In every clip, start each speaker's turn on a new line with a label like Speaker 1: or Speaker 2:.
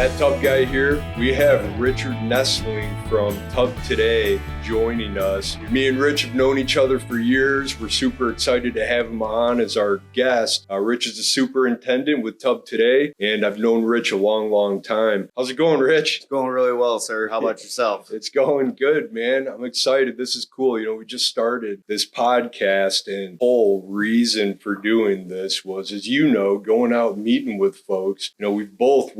Speaker 1: Bathtub guy here. We have Richard Nessling from TubToday joining us. Me and Rich have known each other for years. We're super excited to have him on as our guest. Rich is a superintendent with TubToday, and I've known Rich a long time. How's it going, Rich?
Speaker 2: It's going really well, sir. How about yourself?
Speaker 1: It's going good, man. I'm excited. This is cool. You know, we just started this podcast, and the whole reason for doing this was, as you know, going out meeting with folks. You know, we've both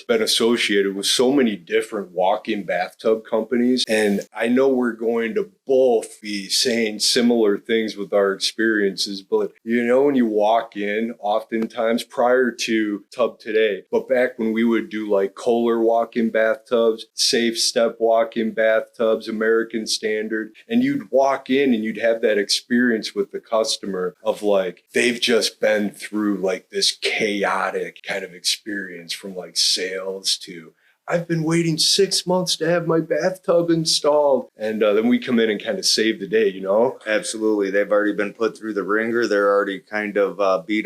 Speaker 1: been associated with so many different walk-in bathtub companies, and I know we're going to both be saying similar things with our experiences. But you know, when you walk in, oftentimes prior to TubToday, but back when we would do like Kohler walk-in bathtubs, Safe Step walk-in bathtubs, American Standard, and you'd walk in and you'd have that experience with the customer of like they've just been through like this chaotic kind of experience from like sales to I've been waiting 6 months to have my bathtub installed. And then we come in and kind of save the day, you know?
Speaker 2: Absolutely. They've already been put through the ringer. They're already kind of beat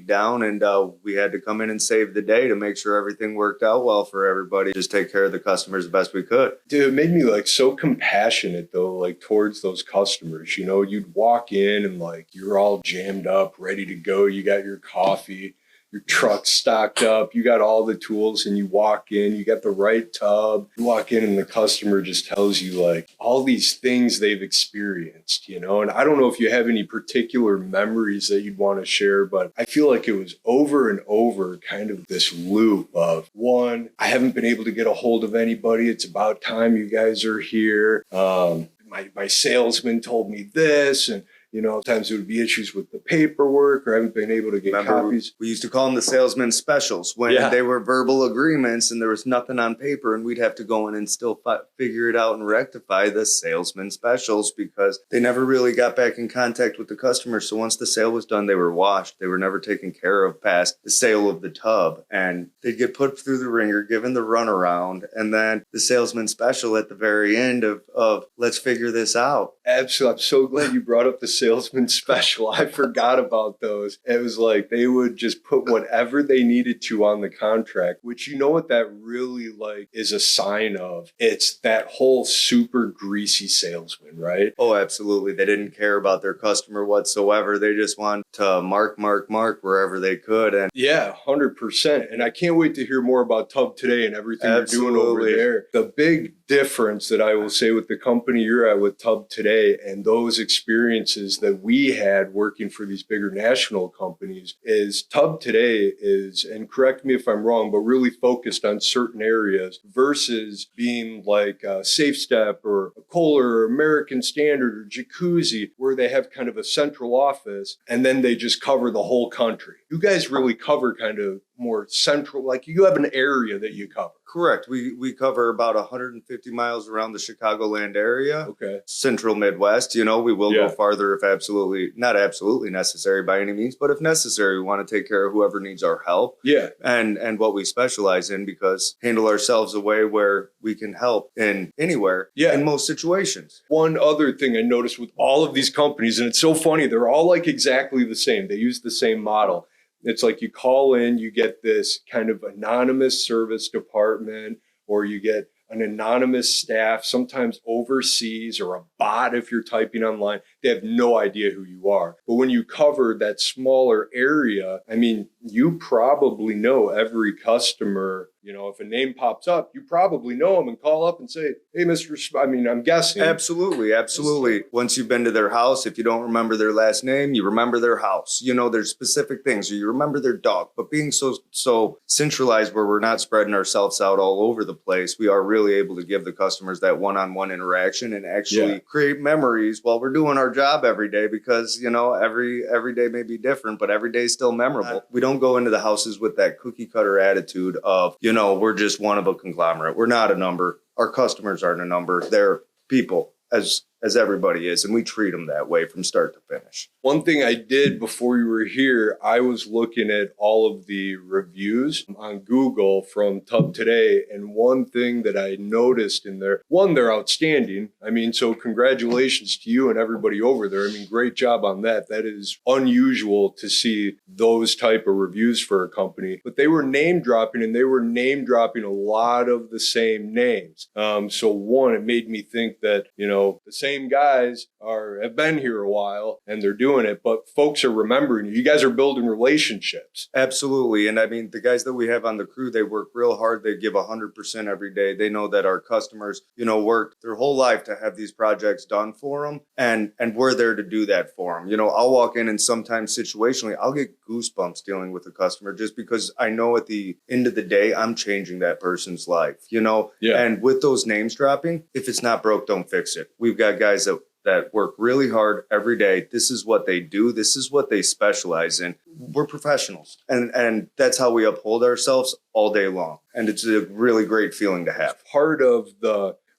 Speaker 2: down. And we had to come in and save the day to make sure everything worked out well for everybody. Just take care of the customers the best we could.
Speaker 1: Dude, it made me like so compassionate though, like towards those customers. You know, you'd walk in and like you're all jammed up, ready to go. You got your coffee. Your truck's stocked up, you got all the tools, and you walk in, you got the right tub. You walk in and the customer just tells you like all these things they've experienced, you know? And I don't know if you have any particular memories that you'd want to share, but I feel like it was over and over kind of this loop of one, I haven't been able to get a hold of anybody. It's about time you guys are here. My salesman told me this, and you know, sometimes there would be issues with the paperwork or I haven't been able to get copies.
Speaker 2: We used to call them the salesman specials when they were verbal agreements and there was nothing on paper, and we'd have to go in and still figure it out and rectify the salesman specials because they never really got back in contact with the customer. So once the sale was done, they were washed. They were never taken care of past the sale of the tub, and they'd get put through the ringer, given the runaround, and then the salesman special at the very end of let's figure this out.
Speaker 1: Absolutely. I'm so glad you brought up the salesman special. I forgot about those. It was like they would just put whatever they needed to on the contract, which you know what that really like is a sign of? It's that whole super greasy salesman, right?
Speaker 2: Oh, absolutely. They didn't care about their customer whatsoever. They just wanted to mark wherever they could. And
Speaker 1: yeah, 100%. And I can't wait to hear more about TubToday and everything you're doing over there. The big difference that I will say with the company you're at with TubToday and those experiences that we had working for these bigger national companies is TubToday is, and correct me if I'm wrong, but really focused on certain areas versus being like a Safe Step or a Kohler or American Standard or Jacuzzi, where they have kind of a central office and then they just cover the whole country. You guys really cover kind of more central, like you have an area that you cover.
Speaker 2: Correct. We cover about 150 miles around the Chicagoland area.
Speaker 1: Okay.
Speaker 2: Central Midwest. You know, we will go farther if not absolutely necessary by any means, but if necessary, we want to take care of whoever needs our help.
Speaker 1: Yeah.
Speaker 2: And what we specialize in, because handle ourselves a way where we can help in anywhere in most situations.
Speaker 1: One other thing I noticed with all of these companies, and it's so funny, they're all like exactly the same. They use the same model. It's like you call in, you get this kind of anonymous service department, or you get an anonymous staff, sometimes overseas, or a bot if you're typing online. They have no idea who you are. But when you cover that smaller area, I mean, you probably know every customer. You know, if a name pops up, you probably know them and call up and say, hey, I'm guessing.
Speaker 2: Absolutely. Once you've been to their house, if you don't remember their last name, you remember their house. You know, there's specific things, or you remember their dog. But being so centralized where we're not spreading ourselves out all over the place, we are really able to give the customers that one-on-one interaction and actually create memories while we're doing our job every day, because, you know, every day may be different, but every day is still memorable. We don't go into the houses with that cookie cutter attitude of, you know, we're just one of a conglomerate. We're not a number. Our customers aren't a number. They're people as as everybody is, and we treat them that way from start to finish.
Speaker 1: One thing I did before you were here, I was looking at all of the reviews on Google from TubToday, and one thing that I noticed in there, one, they're outstanding. I mean, so congratulations to you and everybody over there. I mean, great job on that. That is unusual to see those type of reviews for a company. But they were name dropping, and they were name dropping a lot of the same names. So one, it made me think that, you know, the same guys have been here a while and they're doing it, but folks are remembering you. You guys are building relationships.
Speaker 2: Absolutely. And I mean, the guys that we have on the crew, they work real hard. They give 100% every day. They know that our customers, you know, worked their whole life to have these projects done for them. And we're there to do that for them. You know, I'll walk in and sometimes situationally, I'll get goosebumps dealing with a customer just because I know at the end of the day, I'm changing that person's life, you know?
Speaker 1: Yeah.
Speaker 2: And with those names dropping, if it's not broke, don't fix it. We've got guys that work really hard every day. This is what they do. This is what they specialize in. We're professionals. And that's how we uphold ourselves all day long. And it's a really great feeling to have.
Speaker 1: Part of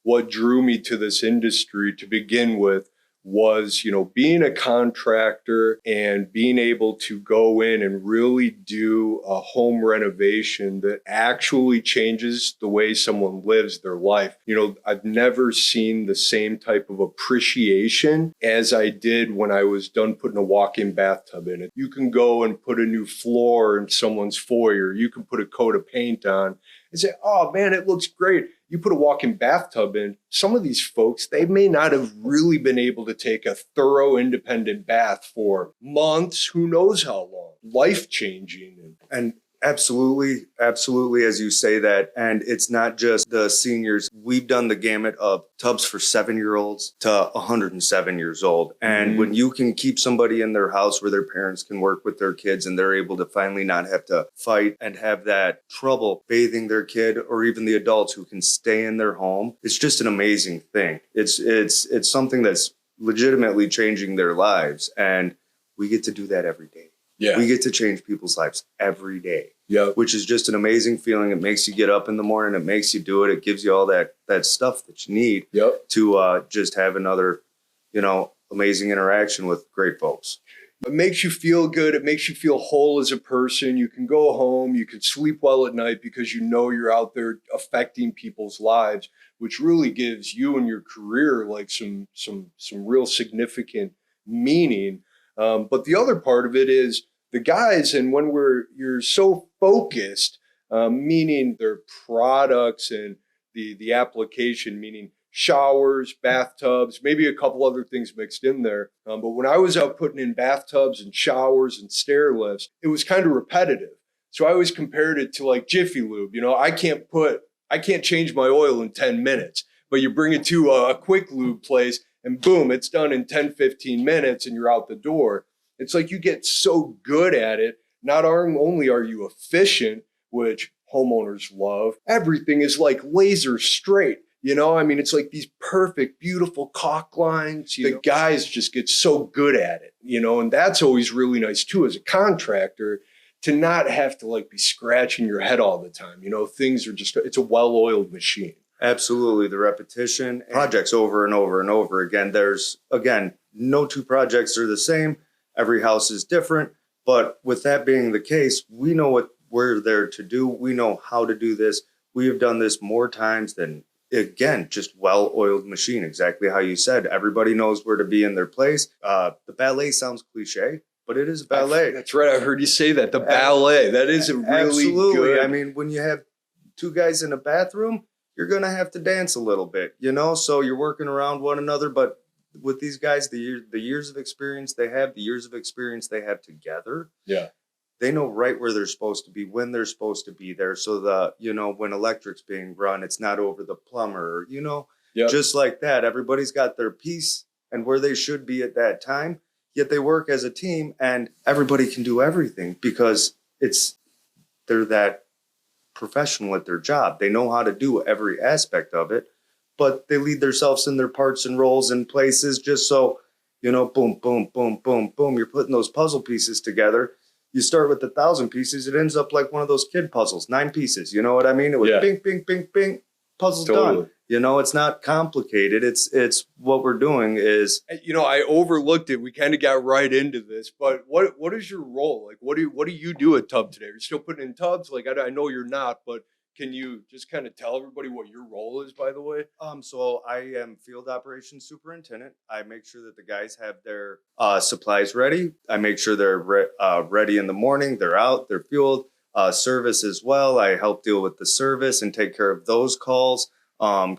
Speaker 1: what drew me to this industry to begin with was, you know, being a contractor and being able to go in and really do a home renovation that actually changes the way someone lives their life. You know, I've never seen the same type of appreciation as I did when I was done putting a walk-in bathtub in it. You can go and put a new floor in someone's foyer. You can put a coat of paint on and say, oh man, it looks great. You put a walk-in bathtub in, some of these folks, they may not have really been able to take a thorough independent bath for months, who knows how long, life-changing.
Speaker 2: And absolutely, as you say that. And it's not just the seniors. We've done the gamut of tubs for 7-year-olds to 107 years old. And when you can keep somebody in their house where their parents can work with their kids and they're able to finally not have to fight and have that trouble bathing their kid, or even the adults who can stay in their home, it's just an amazing thing. It's something that's legitimately changing their lives. And we get to do that every day.
Speaker 1: Yeah.
Speaker 2: We get to change people's lives every day.
Speaker 1: Yeah.
Speaker 2: Which is just an amazing feeling. It makes you get up in the morning. It makes you do it. It gives you all that stuff that you need to just have another, you know, amazing interaction with great folks.
Speaker 1: It makes you feel good. It makes you feel whole as a person. You can go home. You can sleep well at night because you know you're out there affecting people's lives, which really gives you and your career like some real significant meaning. But the other part of it is the guys, and when you're so focused, meaning their products and the application, meaning showers, bathtubs, maybe a couple other things mixed in there. But when I was out putting in bathtubs and showers and stair lifts, it was kind of repetitive. So I always compared it to like Jiffy Lube. You know, I can't change my oil in 10 minutes, but you bring it to a quick lube place and boom, it's done in 10, 15 minutes and you're out the door. It's like you get so good at it. Not only are you efficient, which homeowners love, everything is like laser straight. You know, I mean, it's like these perfect, beautiful caulk lines. The guys just get so good at it, you know, and that's always really nice too as a contractor, to not have to like be scratching your head all the time. You know, things are just, it's a well-oiled machine.
Speaker 2: Absolutely. The repetition, projects over and over and over again. No two projects are the same. Every house is different. But with that being the case, we know what we're there to do. We know how to do this. We have done this more times than, again, just well-oiled machine. Exactly how you said. Everybody knows where to be in their place. The ballet sounds cliche, but it is a ballet.
Speaker 1: That's right. I heard you say that. The ballet. That is a really good.
Speaker 2: I mean, when you have two guys in a bathroom, you're going to have to dance a little bit, you know? So you're working around one another. But with these guys, the years of experience they have, the years of experience they have together.
Speaker 1: Yeah.
Speaker 2: They know right where they're supposed to be, when they're supposed to be there. So when electric's being run, it's not over the plumber, you know, just like that. Everybody's got their piece and where they should be at that time, yet they work as a team and everybody can do everything because they're that professional at their job. They know how to do every aspect of it, but they lead themselves in their parts and roles and places just so, you know, boom, boom, boom, boom, boom. You're putting those puzzle pieces together. You start with 1,000 pieces. It ends up like one of those kid puzzles, 9 pieces. You know what I mean? It was bing, bing, bing, bing. puzzle's
Speaker 1: Totally.
Speaker 2: done. You know, it's not complicated. It's what we're doing is,
Speaker 1: You know, I overlooked it. We kind of got right into this, but what is your role? Like, what do you do at TubToday? Are you still putting in tubs? Like, I know you're not, but can you just kind of tell everybody what your role is, by the way?
Speaker 2: so I am field operations superintendent. I make sure that the guys have their supplies ready. I make sure they're ready in the morning. They're out, they're fueled. Service as well. I help deal with the service and take care of those calls.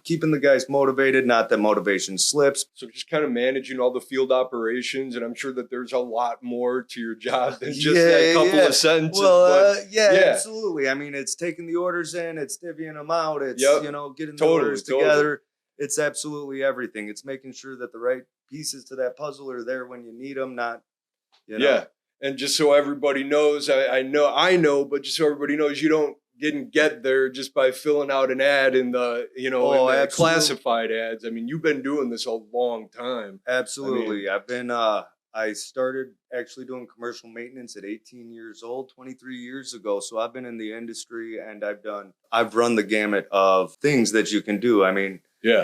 Speaker 2: Keeping the guys motivated, not that motivation slips.
Speaker 1: So just kind of managing all the field operations, and I'm sure that there's a lot more to your job than just that couple of sentences.
Speaker 2: Well,
Speaker 1: but
Speaker 2: yeah, absolutely. I mean, it's taking the orders in, it's divvying them out, it's getting the orders together. It's absolutely everything. It's making sure that the right pieces to that puzzle are there when you need them, not,
Speaker 1: Yeah. And just so everybody knows, I know, but just so everybody knows, you didn't get there just by filling out an ad in the, in the classified ads. I mean, you've been doing this a long time.
Speaker 2: Absolutely. I started actually doing commercial maintenance at 18 years old, 23 years ago. So I've been in the industry and I've run the gamut of things that you can do. I mean,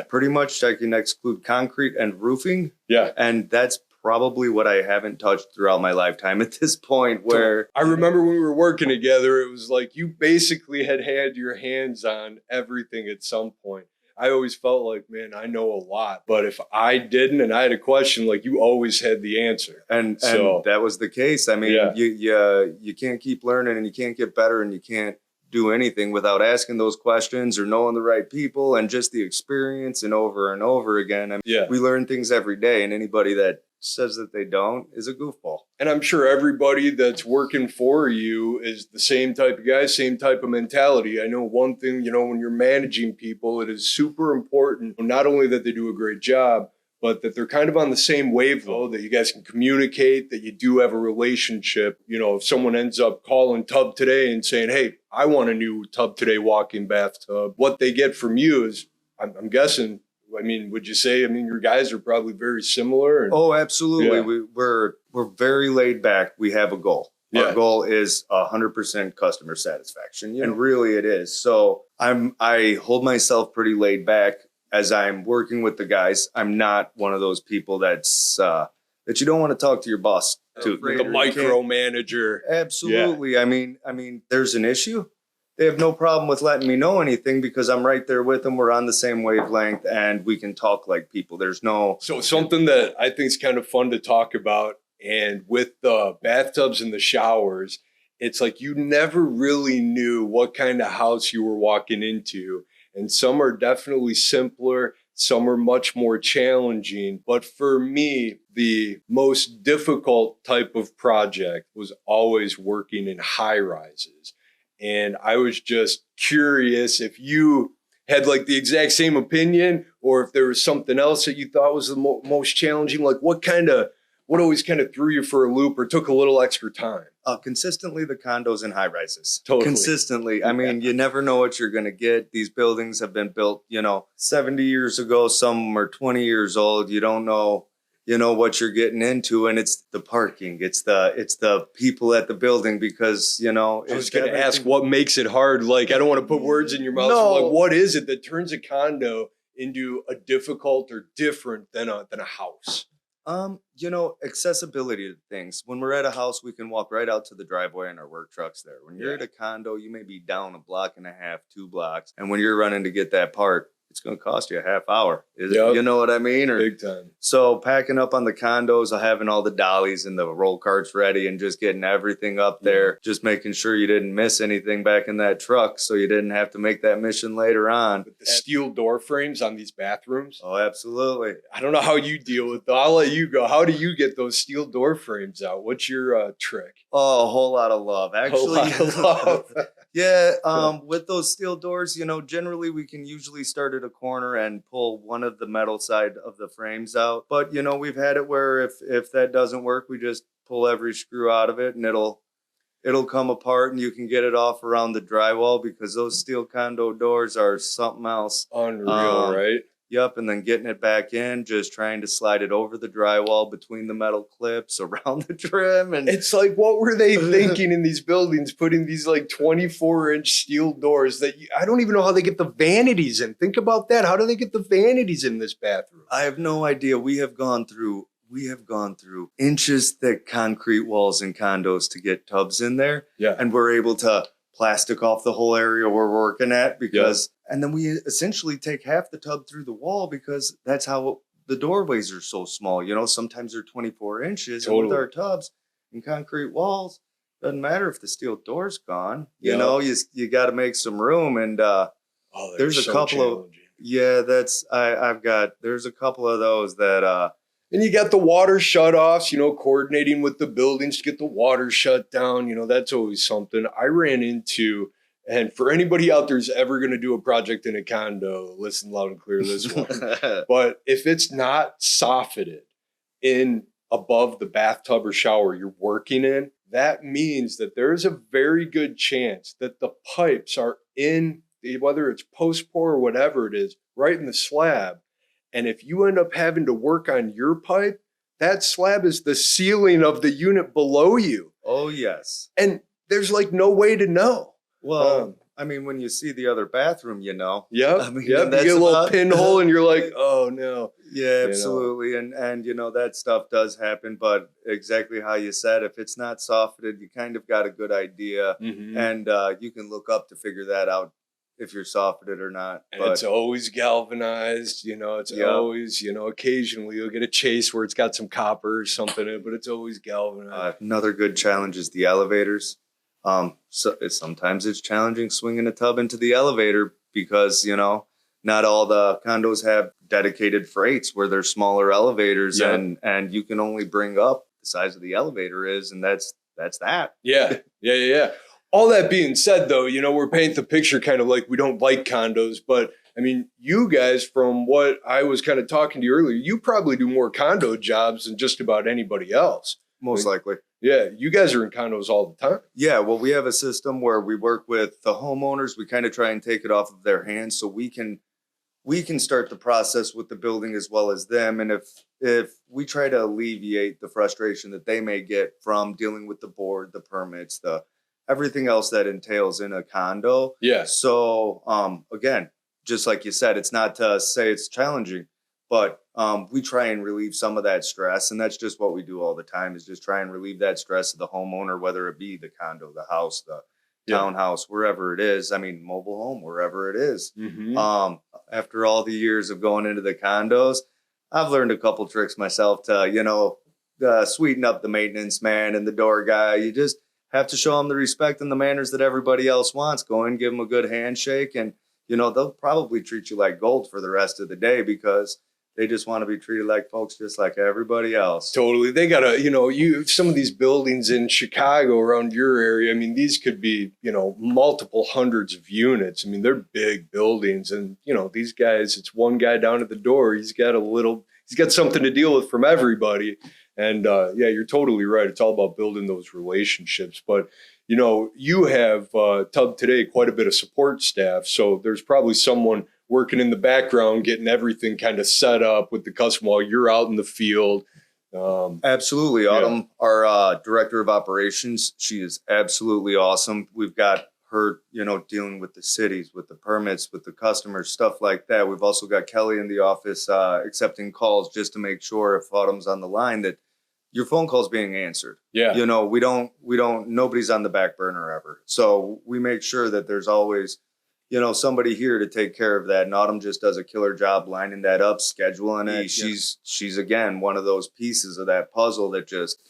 Speaker 2: pretty much I can exclude concrete and roofing.
Speaker 1: Yeah.
Speaker 2: And that's probably what I haven't touched throughout my lifetime at this point. Where
Speaker 1: I remember when we were working together, it was like you basically had your hands on everything at some point. I always felt like, man, I know a lot, but if I didn't and I had a question, like you always had the answer.
Speaker 2: And that was the case. I mean, you can't keep learning and you can't get better and you can't do anything without asking those questions or knowing the right people and just the experience and over again. I mean, we learn things every day, and anybody that says that they don't is a goofball.
Speaker 1: And I'm sure everybody that's working for you is the same type of guy, same type of mentality. I know one thing, when you're managing people, it is super important, not only that they do a great job, but that they're kind of on the same wavelength, that you guys can communicate, that you do have a relationship. If someone ends up calling TubToday and saying, hey, I want a new TubToday walk-in bathtub, what they get from you is, I'm guessing, I mean, would you say, your guys are probably very similar?
Speaker 2: Oh, absolutely. Yeah. We're very laid back. We have a goal. Yeah. Our goal is 100% customer satisfaction. And really it is. So I hold myself pretty laid back as I'm working with the guys. I'm not one of those people that you don't want to talk to your boss to.
Speaker 1: The micromanager.
Speaker 2: Absolutely. Yeah. I mean, there's an issue. They have no problem with letting me know anything because I'm right there with them. We're on the same wavelength and we can talk like people. There's no...
Speaker 1: So something that I think is kind of fun to talk about, and with the bathtubs and the showers, it's like you never really knew what kind of house you were walking into. And some are definitely simpler. Some are much more challenging. But for me, the most difficult type of project was always working in high rises. And I was just curious if you had like the exact same opinion, or if there was something else that you thought was the most challenging. Like what always kind of threw you for a loop or took a little extra time?
Speaker 2: Consistently the condos and high rises.
Speaker 1: Totally.
Speaker 2: Consistently. I mean, you never know what you're going to get. These buildings have been built, 70 years ago. Some are 20 years old. You don't know what you're getting into, and it's the parking, it's the people at the building, because I
Speaker 1: was going to ask what makes it hard. Like, I don't want to put words in your mouth.
Speaker 2: No.
Speaker 1: So like, what is it that turns a condo into a difficult or different than a house?
Speaker 2: Accessibility to things. When we're at a house, we can walk right out to the driveway and our work truck's there. When you're at a condo, you may be down a block and a half, 2 blocks, and when you're running to get that part, it's going to cost you a half hour. You know what I mean?
Speaker 1: Big time.
Speaker 2: So packing up on the condos, having all the dollies and the roll carts ready and just getting everything up there, just making sure you didn't miss anything back in that truck so you didn't have to make that mission later on.
Speaker 1: With the steel door frames on these bathrooms.
Speaker 2: Oh, absolutely.
Speaker 1: I don't know how you deal with that. I'll let you go. How do you get those steel door frames out? What's your trick?
Speaker 2: Oh, a whole lot of love. Actually,
Speaker 1: a whole lot of love.
Speaker 2: Yeah, with those steel doors, generally we can usually start at a corner and pull one of the metal side of the frames out. But, we've had it where if that doesn't work, we just pull every screw out of it and it'll come apart and you can get it off around the drywall, because those steel condo doors are something else.
Speaker 1: Unreal, right?
Speaker 2: Yep, and then getting it back in, just trying to slide it over the drywall between the metal clips around the trim. And
Speaker 1: it's like, what were they thinking in these buildings, putting these like 24-inch steel doors that I don't even know how they get the vanities in. Think about that. How do they get the vanities in this bathroom?
Speaker 2: I have no idea. We have gone through inches thick concrete walls in condos to get tubs in there.
Speaker 1: Yeah.
Speaker 2: And we're able to plastic off the whole area we're working at because, and then we essentially take half the tub through the wall because that's how the doorways are so small. You know, sometimes they're 24 inches.
Speaker 1: Totally.
Speaker 2: And with our tubs and concrete walls, doesn't matter if the steel door's gone. You
Speaker 1: Yeah.
Speaker 2: know, you got to make some room. And there's a couple of, there's a couple of those that,
Speaker 1: and you got the water shutoffs, you know, coordinating with the buildings to get the water shut down. You know, that's always something I ran into. And for anybody out there who's ever going to do a project in a condo, listen loud and clear this one. But if it's not soffitted in above the bathtub or shower you're working in, that means that there is a very good chance that the pipes are in, whether it's post-pour or whatever it is, right in the slab. And if you end up having to work on your pipe, that slab is the ceiling of the unit below you.
Speaker 2: Oh, yes.
Speaker 1: And there's like no way to know.
Speaker 2: Well, I mean, when you see the other bathroom, you know.
Speaker 1: Yep.
Speaker 2: I mean,
Speaker 1: you get a little pinhole and you're like, oh, no.
Speaker 2: Yeah, absolutely. You know? And, you know, that stuff does happen. But exactly how you said, if it's not softened, you kind of got a good idea.
Speaker 1: Mm-hmm.
Speaker 2: And you can look up to figure that out if you're softened or not.
Speaker 1: And it's always galvanized, you know, it's always, you know, occasionally you'll get a chase where it's got some copper or something in it, but it's always galvanized.
Speaker 2: Another good challenge is the elevators. Sometimes it's challenging swinging a tub into the elevator because, you know, not all the condos have dedicated freights where there's smaller elevators and you can only bring up the size of the elevator is, and that's that.
Speaker 1: Yeah. All that being said, though, you know, we're painting the picture kind of like we don't like condos, but I mean, you guys, from what I was kind of talking to you earlier, you probably do more condo jobs than just about anybody else.
Speaker 2: Most likely.
Speaker 1: Yeah, you guys are in condos all the time.
Speaker 2: Yeah, well, we have a system where we work with the homeowners. We kind of try and take it off of their hands so we can start the process with the building as well as them. And if we try to alleviate the frustration that they may get from dealing with the board, the permits, the everything else that entails in a condo.
Speaker 1: Yeah.
Speaker 2: So again, just like you said, it's not to say it's challenging, but we try and relieve some of that stress. And that's just what we do all the time, is just try and relieve that stress of the homeowner, whether it be the condo, the house, the townhouse, wherever it is. I mean, mobile home, wherever it is.
Speaker 1: Mm-hmm.
Speaker 2: After all the years of going into the condos, I've learned a couple tricks myself to, you know, sweeten up the maintenance man and the door guy. You just have to show them the respect and the manners that everybody else wants. Go in, give them a good handshake, and, you know, they'll probably treat you like gold for the rest of the day because they just want to be treated like folks just like everybody else.
Speaker 1: Totally. They got to, you know, some of these buildings in Chicago around your area, I mean, these could be, you know, multiple hundreds of units. I mean, they're big buildings. And, you know, these guys, it's one guy down at the door. He's got something to deal with from everybody. And yeah, you're totally right. It's all about building those relationships. But, you know, you have TubToday quite a bit of support staff. So there's probably someone working in the background, getting everything kind of set up with the customer while you're out in the field.
Speaker 2: Absolutely. Autumn, our director of operations, she is absolutely awesome. We've got her, you know, dealing with the cities, with the permits, with the customers, stuff like that. We've also got Kelly in the office accepting calls just to make sure, if Autumn's on the line, that your phone call's being answered.
Speaker 1: Yeah.
Speaker 2: You know, nobody's on the back burner ever. So we make sure that there's always, you know, somebody here to take care of that. And Autumn just does a killer job lining that up, scheduling it. She's again, one of those pieces of that puzzle that just,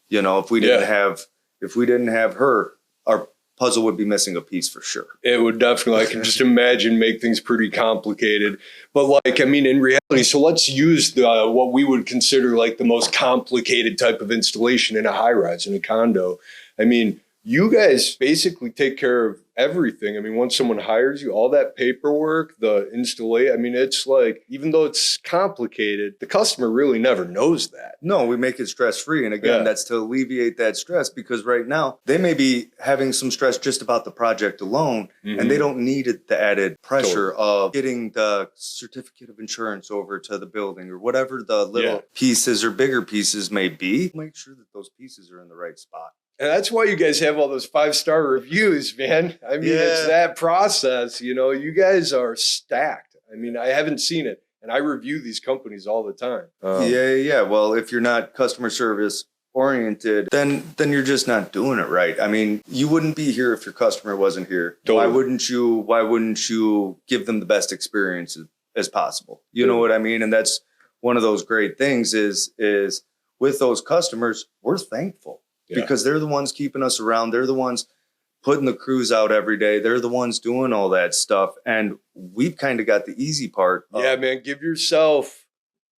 Speaker 2: you know, if we didn't have her, our puzzle would be missing a piece for sure.
Speaker 1: It would definitely, I can just imagine, make things pretty complicated. But like, I mean, in reality, so let's use what we would consider like the most complicated type of installation in a high rise, in a condo. I mean, you guys basically take care of everything. I mean, once someone hires you, all that paperwork, the installation, I mean, it's like, even though it's complicated, the customer really never knows that.
Speaker 2: No, we make it stress-free. And again, that's to alleviate that stress, because right now they may be having some stress just about the project alone, and they don't need the added pressure of getting the certificate of insurance over to the building or whatever the little pieces or bigger pieces may be. Make sure that those pieces are in the right spot.
Speaker 1: And that's why you guys have all those 5-star reviews, man. I mean, it's that process, you know, you guys are stacked. I mean, I haven't seen it, and I review these companies all the time.
Speaker 2: Well, if you're not customer service oriented, then you're just not doing it right. I mean, you wouldn't be here if your customer wasn't here. Totally. Why wouldn't you give them the best experience as possible? You know what I mean? And that's one of those great things is with those customers, we're thankful. Because they're the ones keeping us around. They're the ones putting the crews out every day. They're the ones doing all that stuff. And we've kind of got the easy part.
Speaker 1: Yeah, man, give yourself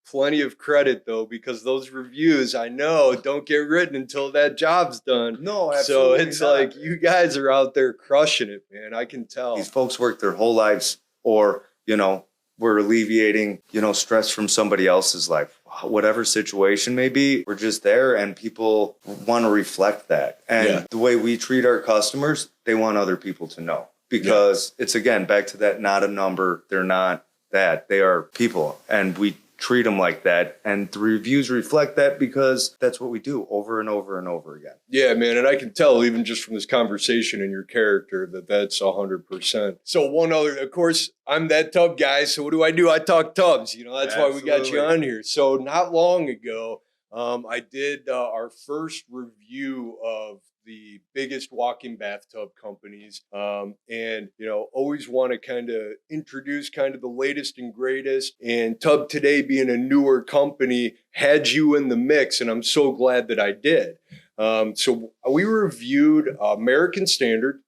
Speaker 1: plenty of credit, though, because those reviews, I know, don't get written until that job's done.
Speaker 2: No, absolutely.
Speaker 1: So it's like you guys are out there crushing it, man. I can tell.
Speaker 2: These folks work their whole lives, or, you know, we're alleviating, you know, stress from somebody else's life. Whatever situation may be, we're just there, and people want to reflect that. And the way we treat our customers, they want other people to know, because it's, again, back to that, not a number. They're not that. They are people, and we treat them like that. And the reviews reflect that, because that's what we do over and over and over again.
Speaker 1: Yeah, man. And I can tell even just from this conversation and your character that that's 100%. So one other, of course, I'm that tub guy. So what do? I talk tubs. You know, that's why we got you on here. So not long ago, I did our first review of the biggest walk-in bathtub companies. And, you know, always want to kind of introduce kind of the latest and greatest. And TubToday, being a newer company, had you in the mix. And I'm so glad that I did. So we reviewed American Standard,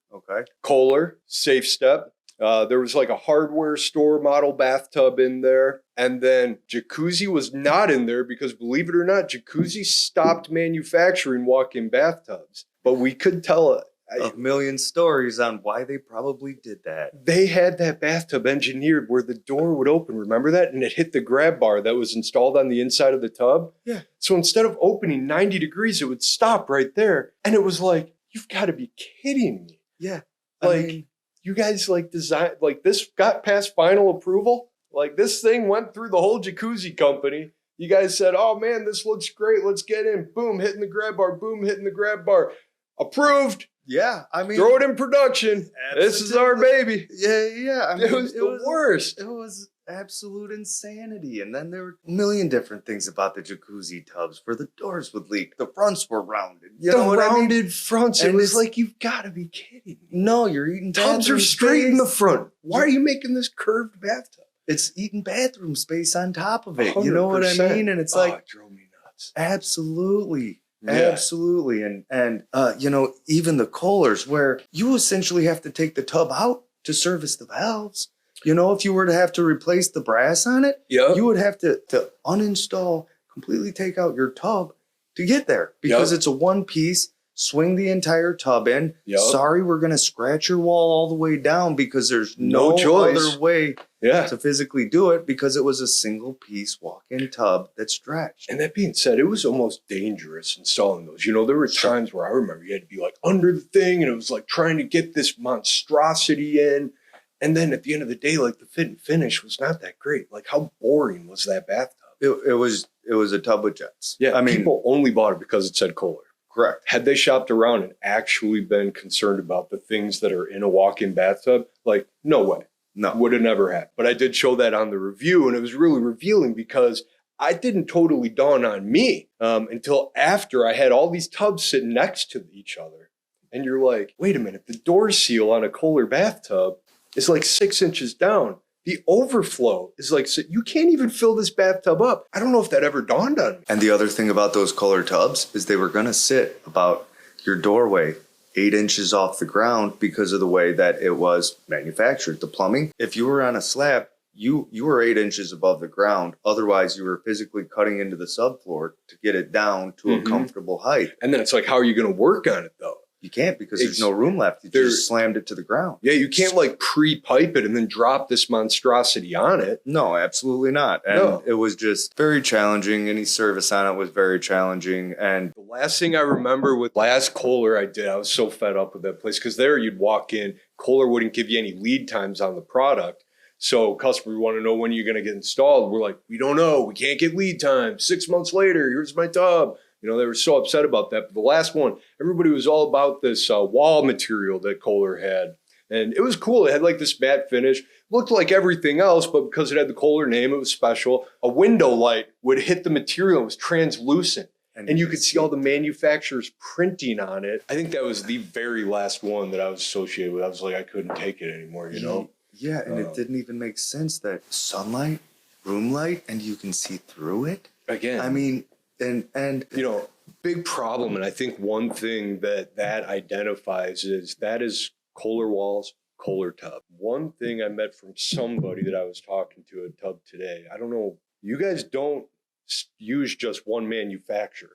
Speaker 1: Kohler, Safe Step. There was like a hardware store model bathtub in there. And then Jacuzzi was not in there because, believe it or not, Jacuzzi stopped manufacturing walk-in bathtubs. But we could tell
Speaker 2: a million stories on why they probably did that.
Speaker 1: They had that bathtub engineered where the door would open. Remember that? And it hit the grab bar that was installed on the inside of the tub.
Speaker 2: Yeah.
Speaker 1: So instead of opening 90 degrees, it would stop right there. And it was like, you've got to be kidding me.
Speaker 2: Yeah.
Speaker 1: Like, you guys like designed, like this got past final approval. Like this thing went through the whole Jacuzzi company. You guys said, oh man, this looks great. Let's get in. Boom, hitting the grab bar. Boom, hitting the grab bar. Approved.
Speaker 2: Yeah, I mean,
Speaker 1: throw it in production. Absolutely. This is our baby.
Speaker 2: Yeah. I mean,
Speaker 1: it was the worst.
Speaker 2: It was absolute insanity. And then there were a million different things about the Jacuzzi tubs where the doors would leak. The fronts were rounded. You know what
Speaker 1: rounded
Speaker 2: I mean?
Speaker 1: Fronts.
Speaker 2: And
Speaker 1: it was like, you've got to be kidding me.
Speaker 2: No, you're eating
Speaker 1: tubs are straight in the front. Why are you making this curved bathtub?
Speaker 2: It's eating bathroom space on top of it. 100%. You know what I mean? And it's like,
Speaker 1: it drove me nuts.
Speaker 2: Absolutely. Yeah. Absolutely. And you know, even the Kohlers, where you essentially have to take the tub out to service the valves. You know, if you were to have to replace the brass on it, you would have to uninstall, completely take out your tub to get there, because it's a one piece. Swing the entire tub in. Sorry, we're going to scratch your wall all the way down, because there's no other way to physically do it, because it was a single piece walk-in tub that stretched.
Speaker 1: And that being said, it was almost dangerous installing those. You know, there were times where I remember you had to be like under the thing, and it was like trying to get this monstrosity in. And then at the end of the day, like the fit and finish was not that great. Like, how boring was that bathtub?
Speaker 2: It was a tub with jets.
Speaker 1: Yeah, I mean, people only bought it because it said Kohler.
Speaker 2: Correct.
Speaker 1: Had they shopped around and actually been concerned about the things that are in a walk-in bathtub, like, no way.
Speaker 2: No.
Speaker 1: Would have never happened. But I did show that on the review, and it was really revealing, because I didn't totally dawn on me until after I had all these tubs sitting next to each other. And you're like, wait a minute, the door seal on a Kohler bathtub is like 6 inches down. The overflow is like, so you can't even fill this bathtub up. I don't know if that ever dawned on me.
Speaker 2: And the other thing about those Kohler tubs is they were going to sit about your doorway 8 inches off the ground because of the way that it was manufactured. The plumbing, if you were on a slab, you were 8 inches above the ground. Otherwise, you were physically cutting into the subfloor to get it down to a comfortable height.
Speaker 1: And then it's like, how are you going to work on it, though?
Speaker 2: You can't because there's no room left. You just slammed it to the ground.
Speaker 1: Yeah, you can't like pre-pipe it and then drop this monstrosity on it.
Speaker 2: No, absolutely not. And it was just very challenging. Any service on it was very challenging. And
Speaker 1: the last thing I remember with last Kohler I did, I was so fed up with that place because there you'd walk in, Kohler wouldn't give you any lead times on the product. So customer, we want to know when you're going to get installed. We're like, we don't know. We can't get lead time. 6 months later, here's my tub. You know, they were so upset about that. But the last one, everybody was all about this wall material that Kohler had. And it was cool. It had like this matte finish. Looked like everything else, but because it had the Kohler name, it was special. A window light would hit the material. It was translucent. And you could see all the manufacturers printing on it. I think that was the very last one that I was associated with. I was like, I couldn't take it anymore, you know?
Speaker 2: Yeah, and it didn't even make sense that sunlight, room light, and you can see through it.
Speaker 1: Again.
Speaker 2: I mean, and
Speaker 1: you know, big problem. And I think one thing that identifies is that is Kohler walls, Kohler tub. One thing I met from somebody that I was talking to at TubToday, I don't know, you guys don't use just one manufacturer.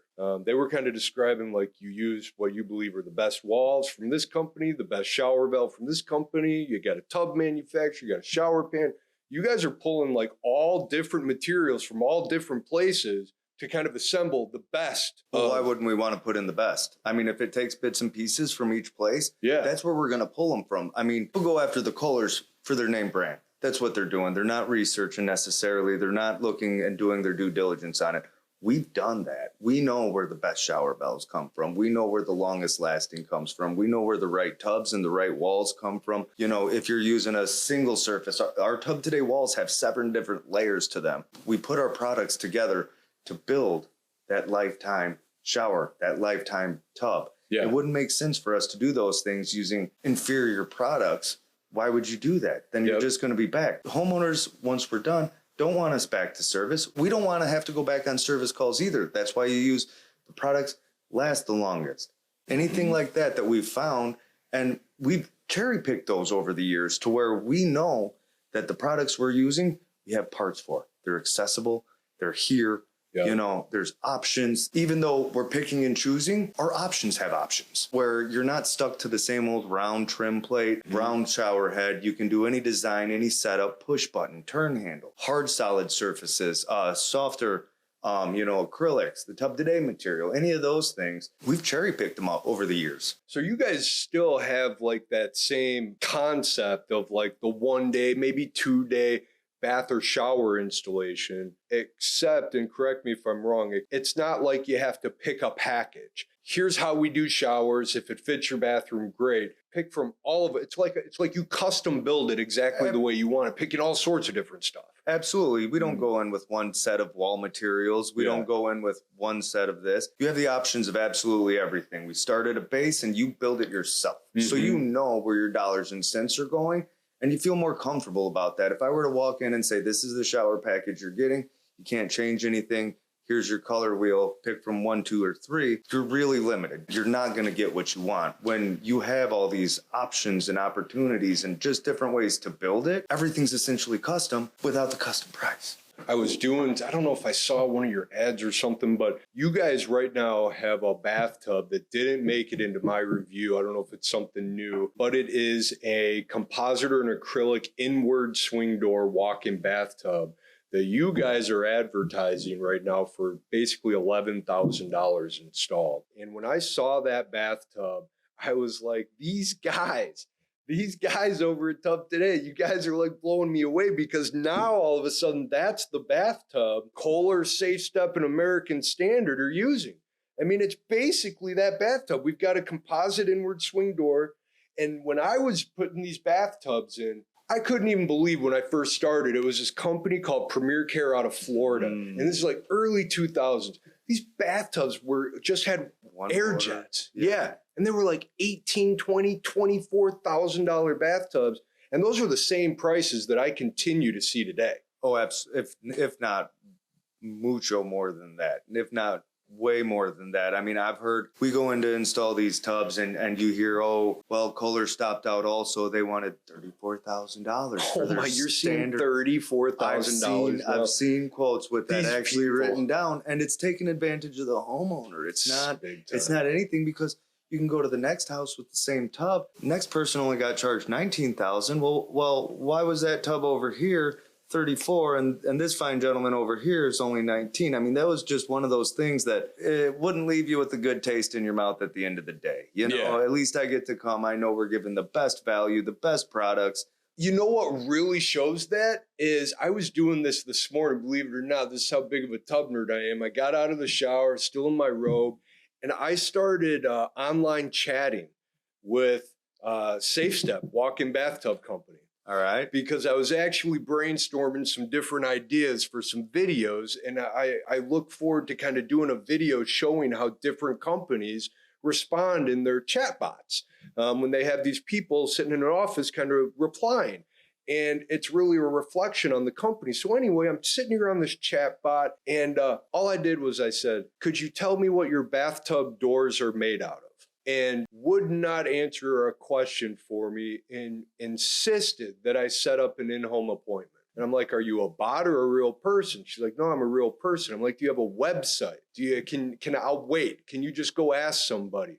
Speaker 1: They were kind of describing like you use what you believe are the best walls from this company, the best shower valve from this company. You got a tub manufacturer, you got a shower pan. You guys are pulling like all different materials from all different places to kind of assemble the best.
Speaker 2: Well, why wouldn't we want to put in the best? I mean, if it takes bits and pieces from each place, that's where we're going to pull them from. I mean, we'll go after the Kohlers for their name brand. That's what they're doing. They're not researching necessarily. They're not looking and doing their due diligence on it. We've done that. We know where the best shower valves come from. We know where the longest lasting comes from. We know where the right tubs and the right walls come from. You know, if you're using a single surface, our TubToday walls have 7 different layers to them. We put our products together to build that lifetime shower, that lifetime tub. It wouldn't make sense for us to do those things using inferior products. Why would you do that? Then you're just going to be back. Homeowners, once we're done, don't want us back to service. We don't want to have to go back on service calls either. That's why you use the products last the longest. Anything like that we've found, and we've cherry picked those over the years to where we know that the products we're using, we have parts for. They're accessible. They're here. You know, there's options. Even though we're picking and choosing, our options have options where you're not stuck to the same old round trim plate, round shower head. You can do any design, any setup, push button, turn handle, hard solid surfaces, softer, you know, acrylics, the TubToday material, any of those things. We've cherry picked them up over the years.
Speaker 1: So you guys still have like that same concept of like the 1 day, maybe 2 day bath or shower installation, except, and correct me if I'm wrong, it's not like you have to pick a package. Here's how we do showers. If it fits your bathroom, great. Pick from all of it. It's like you custom build it exactly the way you want it, picking all sorts of different stuff.
Speaker 2: Absolutely. We don't go in with one set of wall materials. We don't go in with one set of this. You have the options of absolutely everything. We start at a base and you build it yourself. So you know where your dollars and cents are going. And you feel more comfortable about that. If I were to walk in and say, this is the shower package you're getting, you can't change anything, here's your color wheel, pick from 1, 2, or 3, you're really limited. You're not going to get what you want. When you have all these options and opportunities and just different ways to build it, everything's essentially custom without the custom price.
Speaker 1: I don't know if I saw one of your ads or something, but you guys right now have a bathtub that didn't make it into my review. I don't know if it's something new, but it is a composite or an acrylic inward swing door walk-in bathtub that you guys are advertising right now for basically $11,000 installed. And when I saw that bathtub, I was like, these guys over at TubToday, you guys are like blowing me away because now all of a sudden that's the bathtub Kohler, Safe Step, and American Standard are using. I mean, it's basically that bathtub. We've got a composite inward swing door. And when I was putting these bathtubs in, I couldn't even believe when I first started, it was this company called Premier Care out of Florida. And this is like early 2000s. These bathtubs just had air jets. Yeah. And they were like $18,000, $20,000, $24,000 bathtubs. And those are the same prices that I continue to see today.
Speaker 2: Oh, if not mucho more than that, if not way more than that. I mean, I've heard we go in to install these tubs and you hear, oh, well, Kohler stopped out also. They wanted $34,000 for their
Speaker 1: you're
Speaker 2: standard.
Speaker 1: Seeing $34,000.
Speaker 2: I've seen quotes with that actually written down, and it's taking advantage of the homeowner. It's not anything because You can go to the next house with the same tub. Next person only got charged $19,000. Well, why was that tub over here 34 and this fine gentleman over here is only 19? I mean, that was just one of those things that it wouldn't leave you with a good taste in your mouth at the end of the day. You know, at least I get to come. I know we're giving the best value, the best products.
Speaker 1: You know what really shows that is I was doing this morning, believe it or not. This is how big of a tub nerd I am. I got out of the shower, still in my robe, and I started online chatting with Safe Step, walk-in bathtub company.
Speaker 2: All right.
Speaker 1: Because I was actually brainstorming some different ideas for some videos, and I look forward to kind of doing a video showing how different companies respond in their chatbots when they have these people sitting in an office kind of replying. And it's really a reflection on the company. So anyway, I'm sitting here on this chat bot, and all I did was I said, could you tell me what your bathtub doors are made out of? And would not answer a question for me and insisted that I set up an in-home appointment. And I'm like, are you a bot or a real person? She's like, no, I'm a real person. I'm like, do you have a website? I'll wait. Can you just go ask somebody?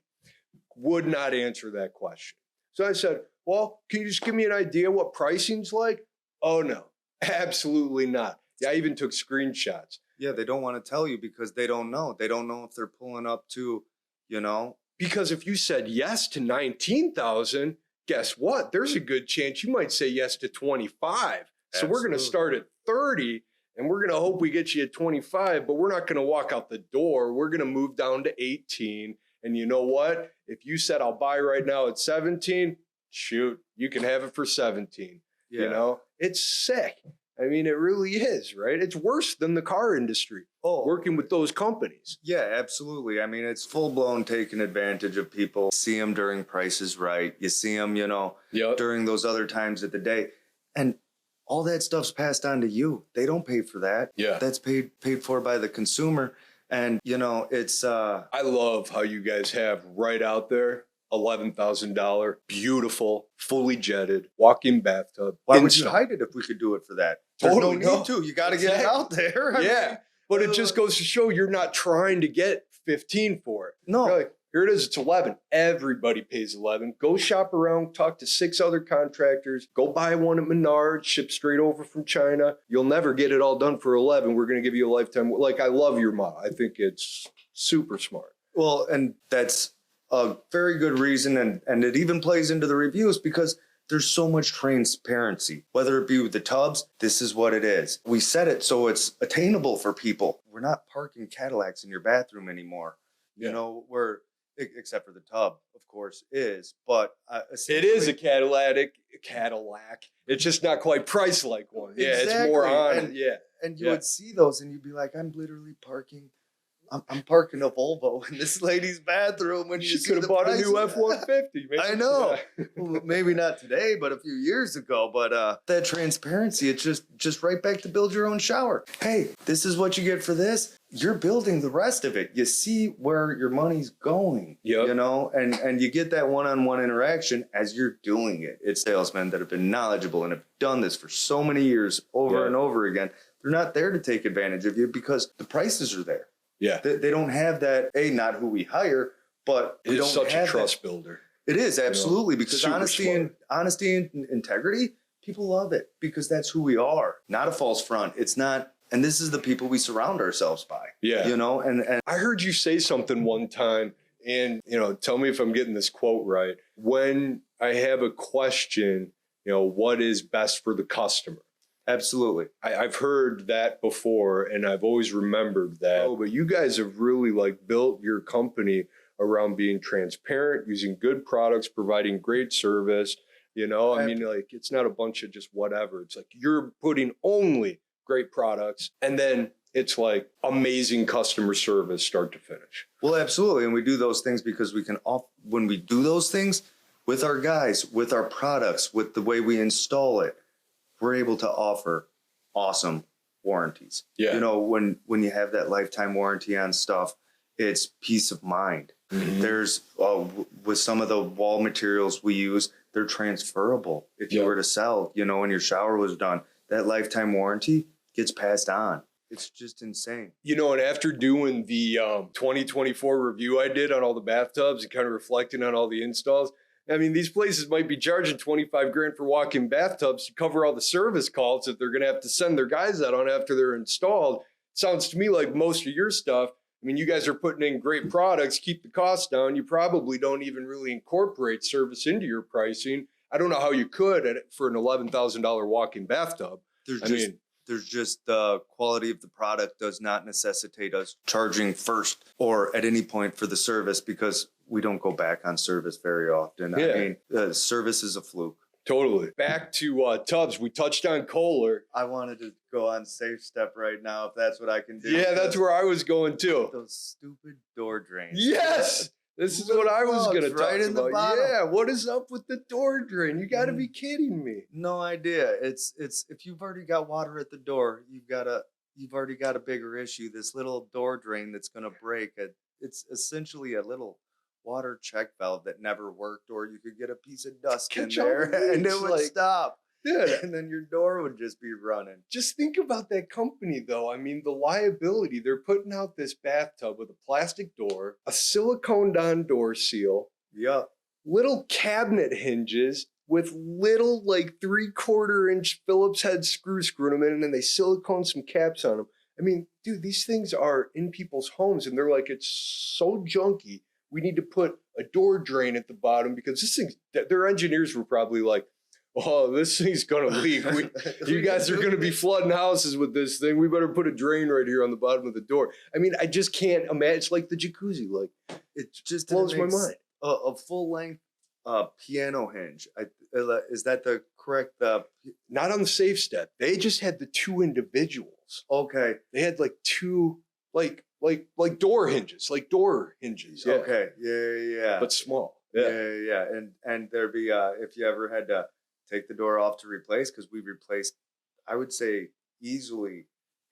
Speaker 1: Would not answer that question. So I said, well, can you just give me an idea what pricing's like? Oh, no, absolutely not. Yeah, I even took screenshots.
Speaker 2: Yeah, they don't want to tell you because they don't know. They don't know if they're pulling up to, you know.
Speaker 1: Because if you said yes to 19,000, guess what? There's a good chance you might say yes to 25. So we're going to start at 30 and we're going to hope we get you at 25, but we're not going to walk out the door. We're going to move down to 18. And you know what? If you said I'll buy right now at 17, shoot, you can have it for 17. Yeah. You know, it's sick. I mean, it really is, right? It's worse than the car industry. Working with those companies.
Speaker 2: Yeah, absolutely. I mean, it's full blown taking advantage of people. You see them during Price is Right. You see them, you know, during those other times of the day. And all that stuff's passed on to you. They don't pay for that.
Speaker 1: Yeah.
Speaker 2: That's paid for by the consumer. And, you know, it's...
Speaker 1: I love how you guys have right out there, $11,000, beautiful, fully jetted, walk-in bathtub.
Speaker 2: Why would you hide it if we could do it for that? There's no need to. You got to get it out there.
Speaker 1: I mean, but it just goes to show you're not trying to get 15 for it.
Speaker 2: No.
Speaker 1: You're like, here it is, it's 11. Everybody pays 11. Go shop around, talk to 6 other contractors, go buy one at Menards, ship straight over from China. You'll never get it all done for 11. We're going to give you a lifetime. Like, I love your model. I think it's super smart.
Speaker 2: Well, and that's a very good reason. And it even plays into the reviews because there's so much transparency, whether it be with the tubs. This is what it is. We set it so it's attainable for people. We're not parking Cadillacs in your bathroom anymore. You know, except for the tub, of course, is. But
Speaker 1: it is a Cadillac. It's just not quite priced like one. Yeah, exactly. It's more on it.
Speaker 2: And you would see those and you'd be like, I'm literally parking. I'm parking a Volvo in this lady's bathroom. When
Speaker 1: she could have bought a new F-150.
Speaker 2: I know. Well, maybe not today, but a few years ago. But that transparency, it's just right back to build your own shower. Hey, this is what you get for this. You're building the rest of it. You see where your money's going, you know, and you get that one-on-one interaction as you're doing it. It's salesmen that have been knowledgeable and have done this for so many years over and over again. They're not there to take advantage of you because the prices are there.
Speaker 1: Yeah.
Speaker 2: They don't have that, not who we hire, but we don't have
Speaker 1: such a trust builder.
Speaker 2: It is, absolutely, because honesty and integrity, people love it because that's who we are. Not a false front. It's not, and this is the people we surround ourselves by.
Speaker 1: Yeah.
Speaker 2: You know, and
Speaker 1: I heard you say something one time, and, you know, tell me if I'm getting this quote right. When I have a question, you know, what is best for the customer?
Speaker 2: Absolutely.
Speaker 1: I've heard that before, and I've always remembered that. But you guys have really like built your company around being transparent, using good products, providing great service. You know, I mean, like, it's not a bunch of just whatever. It's like you're putting only great products, and then it's like amazing customer service start to finish.
Speaker 2: Well, absolutely. And we do those things because we can, when we do those things with our guys, with our products, with the way we install it, we're able to offer awesome warranties.
Speaker 1: Yeah.
Speaker 2: You know, when you have that lifetime warranty on stuff, it's peace of mind. Mm-hmm. There's with some of the wall materials we use, they're transferable. If you were to sell, you know, when your shower was done, that lifetime warranty gets passed on. It's just insane.
Speaker 1: You know, and after doing the 2024 review I did on all the bathtubs and kind of reflecting on all the installs, I mean, these places might be charging 25 grand for walk-in bathtubs to cover all the service calls that they're going to have to send their guys out on after they're installed. Sounds to me like most of your stuff, I mean, you guys are putting in great products, keep the costs down. You probably don't even really incorporate service into your pricing. I don't know how you could for an $11,000 walk-in bathtub.
Speaker 2: There's just the quality of the product does not necessitate us charging first or at any point for the service, because we don't go back on service very often.
Speaker 1: Yeah.
Speaker 2: I mean, service is a fluke.
Speaker 1: Totally. Back to tubs. We touched on Kohler.
Speaker 2: I wanted to go on Safe Step right now, if that's what I can do.
Speaker 1: Yeah, that's where I was going too.
Speaker 2: Those stupid door drains.
Speaker 1: Yes. This is what I was going to talk
Speaker 2: right in the
Speaker 1: about.
Speaker 2: bottom.
Speaker 1: Yeah, what is up with the door drain? You got to be kidding me.
Speaker 2: No idea. It's if you've already got water at the door, you've already got a bigger issue. This little door drain that's going to break. It's essentially a little water check valve that never worked, or you could get a piece of dust in there and it would stop.
Speaker 1: Yeah.
Speaker 2: And then your door would just be running.
Speaker 1: Just think about that company, though. I mean, the liability. They're putting out this bathtub with a plastic door, a silicone-on door seal,
Speaker 2: Yep.
Speaker 1: little cabinet hinges with little, like, 3/4-inch Phillips head screws screwing them in, and then they silicone some caps on them. I mean, dude, these things are in people's homes, and they're like, it's so junky. We need to put a door drain at the bottom, because this thing, their engineers were probably like, oh, this thing's going to leak. You guys are going to be flooding houses with this thing. We better put a drain right here on the bottom of the door. I mean, I just can't imagine. It's like the jacuzzi. Like,
Speaker 2: it just
Speaker 1: blows my mind.
Speaker 2: A full-length piano hinge. Is that the correct?
Speaker 1: Not on the Safe Step. They just had the two individuals.
Speaker 2: Okay.
Speaker 1: They had like two, like door hinges, like door hinges. Yeah.
Speaker 2: Okay. Yeah.
Speaker 1: But small.
Speaker 2: Yeah. And there'd be if you ever had to take the door off to replace, because we replaced, I would say, easily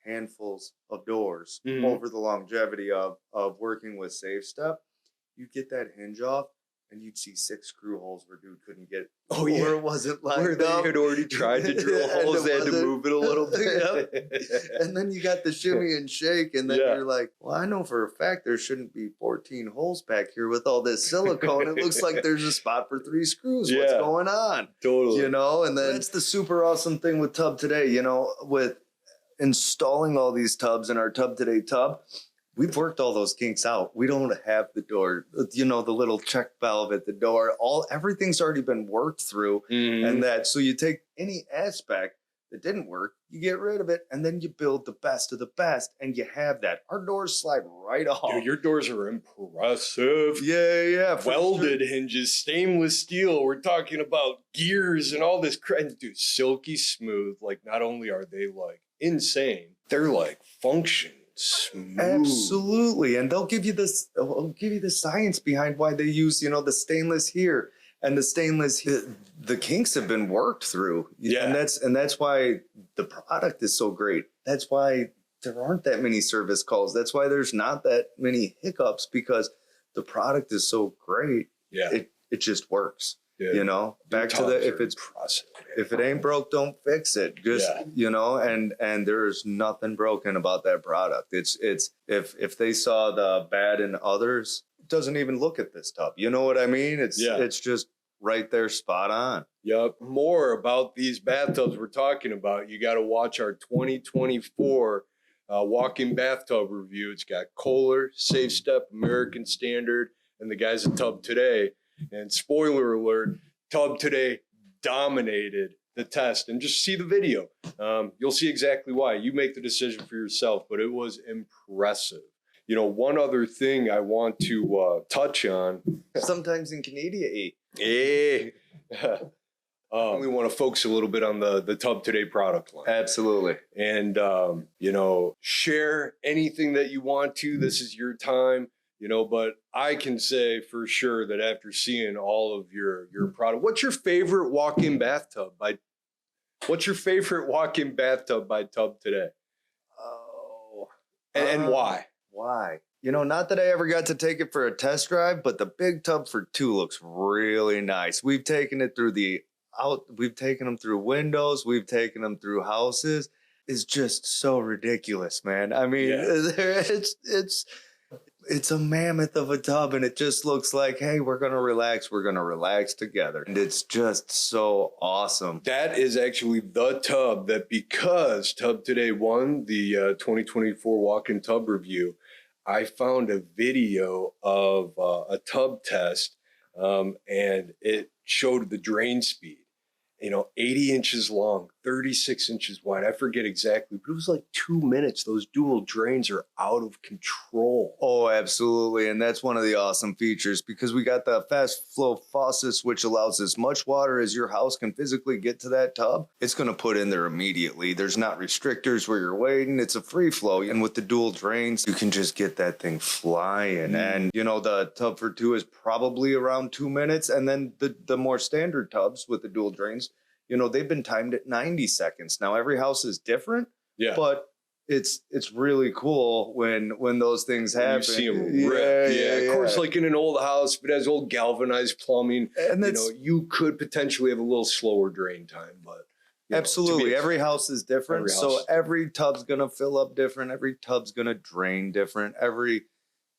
Speaker 2: handfuls of doors over the longevity of working with Safe Step. You'd get that hinge off, and you'd see 6 screw holes where dude couldn't get.
Speaker 1: Oh yeah,
Speaker 2: where it wasn't lined
Speaker 1: where they
Speaker 2: up.
Speaker 1: had already tried to drill holes. They had to move it a little bit.
Speaker 2: Yep. And then you got the shimmy and shake, and then you're like, well, I know for a fact there shouldn't be 14 holes back here with all this silicone. It looks like there's a spot for 3 screws. What's going on?
Speaker 1: Totally.
Speaker 2: You know, and then that's the super awesome thing with TubToday, you know, with installing all these tubs in our TubToday tub. We've worked all those kinks out. We don't have the door, you know, the little check valve at the door. Everything's already been worked through, and so you take any aspect that didn't work, you get rid of it, and then you build the best of the best, and you have that. Our doors slide right off.
Speaker 1: Dude, your doors are impressive.
Speaker 2: Yeah.
Speaker 1: Welded hinges, stainless steel. We're talking about gears and all this. Dude, silky smooth. Like, not only are they like insane, they're like function. Smooth.
Speaker 2: Absolutely, and they'll give you this. They'll give you the science behind why they use, you know, the stainless here and the stainless here. The kinks have been worked through, and that's why the product is so great. That's why there aren't that many service calls. That's why there's not that many hiccups, because the product is so great.
Speaker 1: Yeah,
Speaker 2: it just works. Yeah. You know,
Speaker 1: back to the
Speaker 2: if it ain't broke, don't fix it. Just you know, and there's nothing broken about that product. It's if they saw the bad in others, it doesn't even look at this tub. You know what I mean? It's just right there, spot on.
Speaker 1: Yep. More about these bathtubs we're talking about, you got to watch our 2024 walk-in bathtub review. It's got Kohler, Safe Step, American Standard, and the guys at TubToday. And spoiler alert, TubToday dominated the test. And just see the video. You'll see exactly why. You make the decision for yourself, but it was impressive. You know, one other thing I want to touch on.
Speaker 2: Sometimes in Canada,
Speaker 1: we want to focus a little bit on the TubToday product line.
Speaker 2: Absolutely.
Speaker 1: And, you know, share anything that you want to. This is your time. You know, but I can say for sure that after seeing all of your product, what's your favorite walk-in bathtub by TubToday?
Speaker 2: Oh,
Speaker 1: and why?
Speaker 2: Why? You know, not that I ever got to take it for a test drive, but the big tub for 2 looks really nice. We've taken it through we've taken them through windows, we've taken them through houses, is just so ridiculous, man. I mean, it's a mammoth of a tub, and it just looks like, hey, we're going to relax together. And it's just so awesome.
Speaker 1: That is actually the tub that, because TubToday won the 2024 walk-in tub review, I found a video of a tub test, and it showed the drain speed. 80 inches long, 36 inches wide. I forget exactly, but it was like 2 minutes. Those dual drains are out of control.
Speaker 2: Oh, absolutely. And that's one of the awesome features, because we got the fast flow faucets, which allows as much water as your house can physically get to that tub. It's going to put in there immediately. There's not restrictors where you're waiting. It's a free flow. And with the dual drains, you can just get that thing flying. And, the tub for two is probably around 2 minutes. And then the more standard tubs with the dual drains, they've been timed at 90 seconds. Now, every house is different, but it's really cool when those things happen.
Speaker 1: You see them rip. Yeah. Of course, like in an old house, if it has old galvanized plumbing, and you could potentially have a little slower drain time, but
Speaker 2: absolutely. Every house is different. So every tub's going to fill up different. Every tub's going to drain different. Every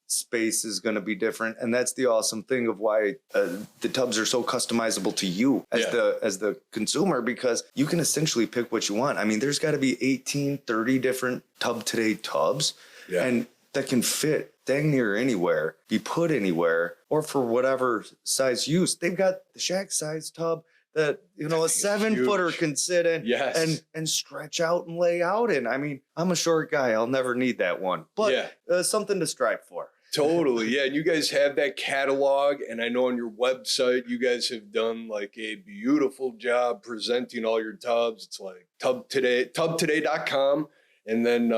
Speaker 2: space is going to be different, and that's the awesome thing of why the tubs are so customizable to you as the consumer, because you can essentially pick what you want. I mean, there's got to be 30 different TubToday tubs, and that can fit dang near anywhere, be put anywhere, or for whatever size use. They've got the shack size tub that a 7-footer can sit in and stretch out and lay out in. I mean, I'm a short guy. I'll never need that one, but something to strive for.
Speaker 1: Totally. Yeah. And you guys have that catalog. And I know on your website, you guys have done like a beautiful job presenting all your tubs. It's like TubToday.com. And then,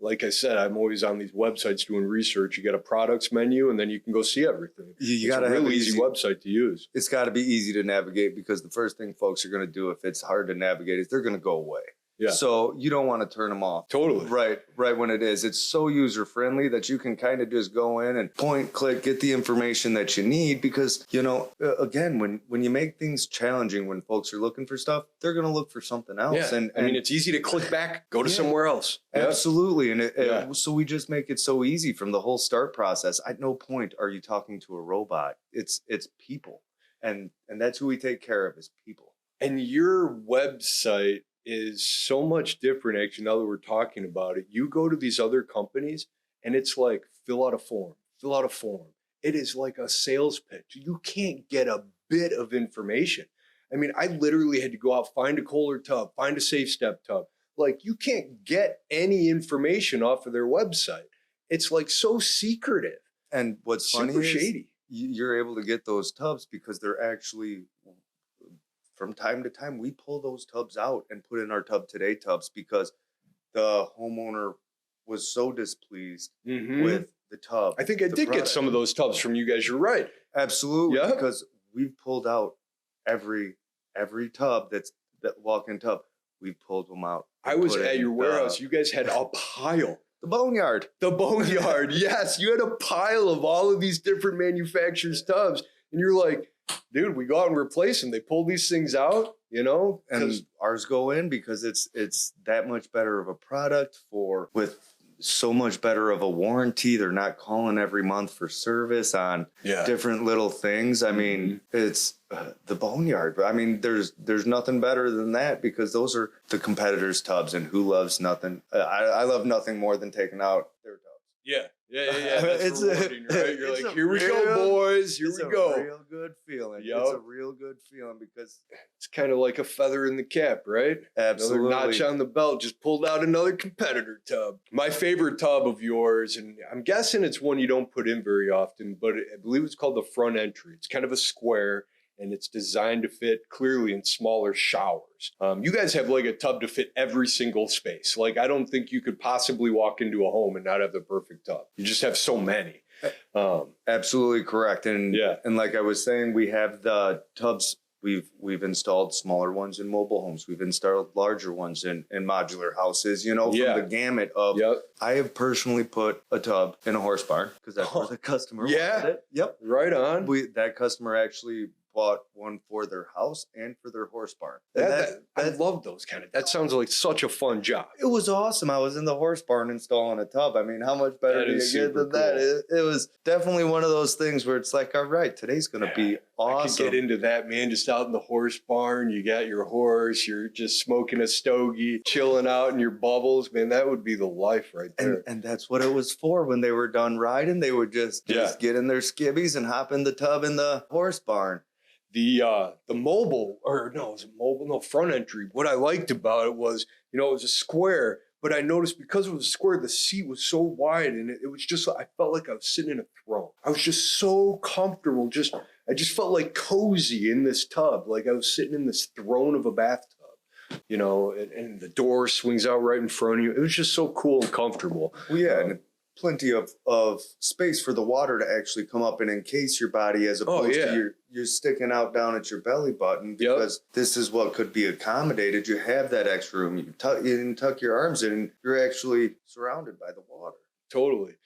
Speaker 1: like I said, I'm always on these websites doing research. You got a products menu, and then you can go see everything.
Speaker 2: You got a
Speaker 1: really easy website to use.
Speaker 2: It's got to be easy to navigate, because the first thing folks are going to do if it's hard to navigate is they're going to go away. Yeah. So you don't want to turn them off.
Speaker 1: Totally.
Speaker 2: Right when it is. It's so user friendly that you can kind of just go in and point, click, get the information that you need, because, again, when you make things challenging, when folks are looking for stuff, they're going to look for something else.
Speaker 1: Yeah. And I mean, it's easy to click back, go to somewhere else.
Speaker 2: Absolutely. And so we just make it so easy from the whole start process. At no point are you talking to a robot. It's people. And that's who we take care of, is people.
Speaker 1: And your website is so much different, actually, now that we're talking about it. You go to these other companies and it's like, fill out a form. It is like a sales pitch. You can't get a bit of information. I mean, I literally had to go out, find a Kohler tub, find a Safe Step tub. Like, you can't get any information off of their website. It's like so secretive.
Speaker 2: And what's funny
Speaker 1: is
Speaker 2: shady. You're able to get those tubs because they're actually, from time to time, we pull those tubs out and put in our TubToday tubs, because the homeowner was so displeased with the tub.
Speaker 1: I think I did get some of those tubs from you guys. You're right.
Speaker 2: Absolutely. Yeah. Because we've pulled out every tub that walk-in tub. We pulled them out.
Speaker 1: I was at your warehouse. You guys had a pile.
Speaker 2: The boneyard.
Speaker 1: Yes. You had a pile of all of these different manufacturers' tubs. And you're like, dude, we go out and replace them. They pull these things out,
Speaker 2: and ours go in because it's that much better of a product with so much better of a warranty. They're not calling every month for service on different little things. I mean, it's the boneyard. I mean, there's nothing better than that, because those are the competitors' tubs, and who loves nothing? I love nothing more than taking out their tubs.
Speaker 1: Yeah. That's rewarding, right? You're like, here we go, boys. Here we go.
Speaker 2: It's a real good feeling. Yep. It's a real good feeling, because
Speaker 1: it's kind of like a feather in the cap, right?
Speaker 2: Absolutely.
Speaker 1: Another notch on the belt. Just pulled out another competitor tub. My favorite tub of yours, and I'm guessing it's one you don't put in very often, but I believe it's called the front entry. It's kind of a square, and it's designed to fit clearly in smaller showers. You guys have like a tub to fit every single space. Like, I don't think you could possibly walk into a home and not have the perfect tub. You just have so many.
Speaker 2: Absolutely correct. And like I was saying, we have the tubs. We've installed smaller ones in mobile homes. We've installed larger ones in modular houses, from the gamut of, I have personally put a tub in a horse barn, because that's where the customer wanted it. Yep.
Speaker 1: Right on.
Speaker 2: That customer actually bought one for their house and for their horse barn.
Speaker 1: I love those kind of. That sounds like such a fun job.
Speaker 2: It was awesome. I was in the horse barn installing a tub. I mean, how much better do you get than that? It was definitely one of those things where it's like, all right, today's going to be awesome.
Speaker 1: I could get into that, man. Just out in the horse barn, you got your horse, you're just smoking a stogie, chilling out in your bubbles, man. That would be the life right there.
Speaker 2: And that's what it was for. When they were done riding, they would just get in their skivvies and hop in the tub in the horse barn.
Speaker 1: The mobile, or no, was it mobile? No, front entry. What I liked about it was, it was a square, but I noticed because it was a square, the seat was so wide, and it was just, I felt like I was sitting in a throne. I was just so comfortable. I just felt like cozy in this tub, like I was sitting in this throne of a bathtub, and the door swings out right in front of you. It was just so cool and comfortable.
Speaker 2: Well, yeah, and plenty of space for the water to actually come up and encase your body, as opposed to you're sticking out down at your belly button, because this is what could be accommodated. You have that extra room. You can tuck your arms in, and you're actually surrounded by the water.
Speaker 1: Totally.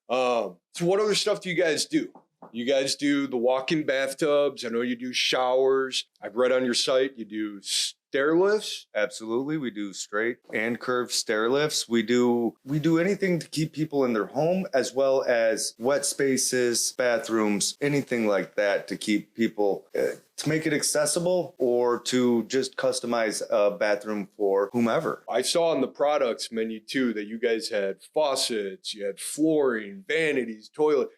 Speaker 1: So what other stuff do you guys do? You guys do the walk-in bathtubs. I know you do showers. I've read on your site you do stair lifts.
Speaker 2: Absolutely. We do straight and curved stair lifts. We do anything to keep people in their home, as well as wet spaces, bathrooms, anything like that, to keep people, to make it accessible, or to just customize a bathroom for whomever.
Speaker 1: I saw on the products menu too that you guys had faucets, you had flooring, vanities, toilet.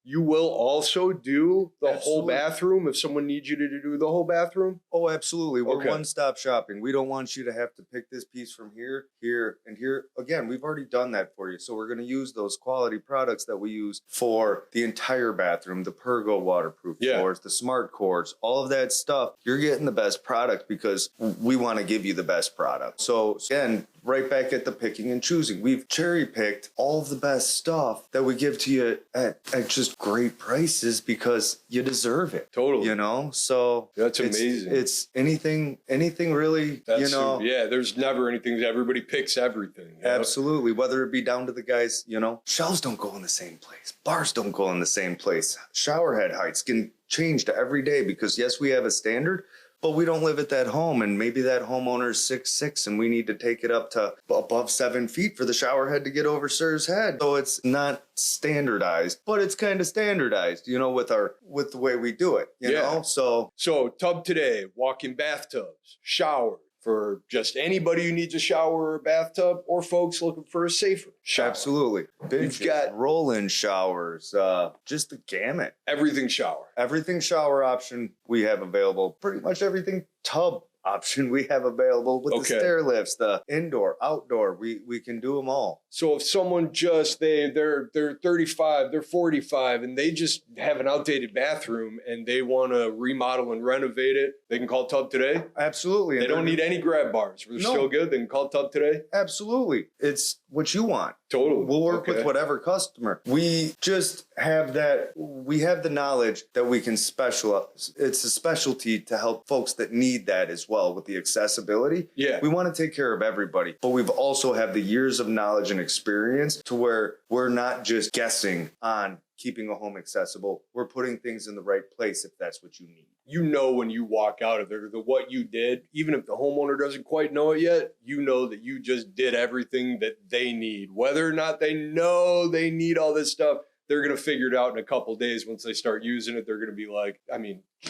Speaker 1: You will also do the whole bathroom if someone needs you to do the whole bathroom?
Speaker 2: Oh, absolutely. We're one-stop shopping. We don't want you to have to pick this piece from here, here, and here. Again, we've already done that for you. So we're going to use those quality products that we use for the entire bathroom, the Pergo waterproof floors, the smart cores, all of that stuff. You're getting the best product because we want to give you the best product. So again, right back at the picking and choosing. We've cherry-picked all of the best stuff that we give to you at just great prices, because you deserve it.
Speaker 1: Totally.
Speaker 2: So
Speaker 1: that's amazing.
Speaker 2: It's anything really,
Speaker 1: there's never anything. Everybody picks everything.
Speaker 2: Absolutely. Whether it be down to the guys, shelves don't go in the same place. Bars don't go in the same place. Shower head heights can change to every day, because yes, we have a standard, but we don't live at that home, and maybe that homeowner is 6'6", and we need to take it up to above 7 feet for the shower head to get over Sir's head. So it's not standardized, but it's kind of standardized, with the way we do it, you know? So
Speaker 1: TubToday, walk-in bathtubs, shower, for just anybody who needs a shower or a bathtub, or folks looking for a safer shower.
Speaker 2: Absolutely.
Speaker 1: You've got
Speaker 2: roll-in showers, just the gamut.
Speaker 1: Everything shower.
Speaker 2: Everything shower option we have available. Pretty much everything tub option we have available, with the stair lifts, the indoor, outdoor. We can do them all.
Speaker 1: So if someone they're 35, they're 45, and they just have an outdated bathroom and they want to remodel and renovate it, they can call TubToday?
Speaker 2: Absolutely.
Speaker 1: They don't need any grab bars. They're still good. They can call TubToday?
Speaker 2: Absolutely. It's what you want.
Speaker 1: Totally.
Speaker 2: We'll work with whatever customer. We just have we have the knowledge that we can specialize. It's a specialty to help folks that need that as well, with the accessibility.
Speaker 1: Yeah.
Speaker 2: We want to take care of everybody, but we've also have the years of knowledge and experience to where we're not just guessing on keeping a home accessible. We're putting things in the right place if that's what you need.
Speaker 1: When you walk out of there, what you did, even if the homeowner doesn't quite know it yet, that you just did everything that they need. Whether or not they know they need all this stuff, they're going to figure it out in a couple of days. Once they start using it, they're going to be like,